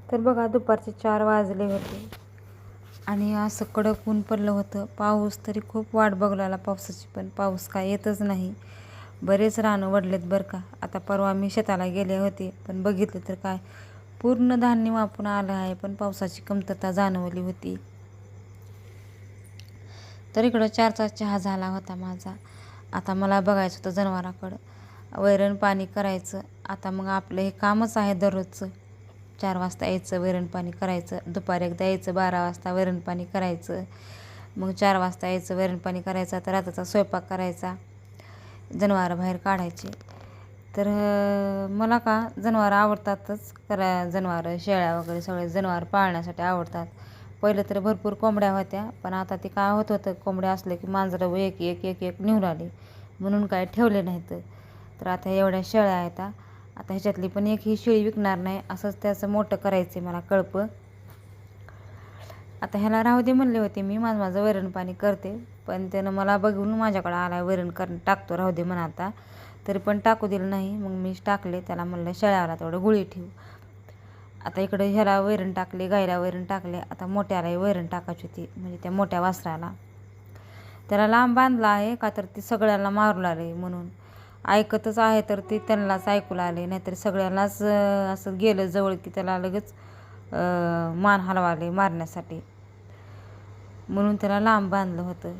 तर बघा दुपारचे 4 वाजले होते आणि असं कडक ऊन पडलं होतं. पाऊस तरी खूप वाट बघायला पावसाची, पण पाऊस काय येतच नाही. बरेच रानं वडलेत बरं का. आता परवा मी शेताला गेले होते, पण बघितलं तर काय पूर्ण धान्य वापून आलं आहे, पण पावसाची कमतरता जाणवली होती. तर इकडं 4चा चहा झाला होता माझा. आता मला बघायचं होतं जनावराकडं, वैरण पाणी करायचं. आता मग आपलं हे कामच आहे दररोजचं. 4 वाजता यायचं, वैरण पाणी करायचं. दुपारी एकदा यायचं, 12 वाजता वैरण पाणी करायचं. मग 4 वाजता यायचं, वैरण पाणी करायचं. तर रात्रीचा स्वयंपाक करायचा, जनावरं बाहेर काढायचे. तर मला का जनावरं आवडतातच. जनावरं शेळ्या वगैरे सगळे जनावर पाळण्यासाठी आवडतात. पहिलं तर भरपूर कोंबड्या होत्या, पण आता ते काय होतं कोंबड्या असल्या की मांजरं एक एक एक एक निघून आली, म्हणून काय ठेवले नाहीत. तर आता एवढ्या शेळ्या आहेत. आता ह्याच्यातली पण एक ही शेळी विकणार नाही, असंच त्याचं मोठं करायचं आहे मला कळपं. आता ह्याला राहू दे म्हणले होते मी, माझं वैरण पाणी करते, पण त्यानं मला बघून माझ्याकडं आला, वैरण टाकतो राहू दे म्हणा. आता तरी पण टाकू दिलं नाही. मग मीच टाकले. त्याला म्हणलं शेळ्याला तेवढं गुळी ठेवू. आता इकडे ह्याला वैरण टाकले, गाईला वैरण टाकले. आता मोठ्यालाही वैरण टाकायची होती, म्हणजे त्या मोठ्या वासराला. त्याला लांब बांधला आहे का तर ती सगळ्यांना मारू लागले म्हणून. ऐकतच आहे तर ती त्यांनाच ऐकू लागले, नाहीतर सगळ्यांनाच असं गेलं जवळ की त्याला लगेच मान हलवाले मारण्यासाठी, म्हणून त्याला लांब बांधलं होतं.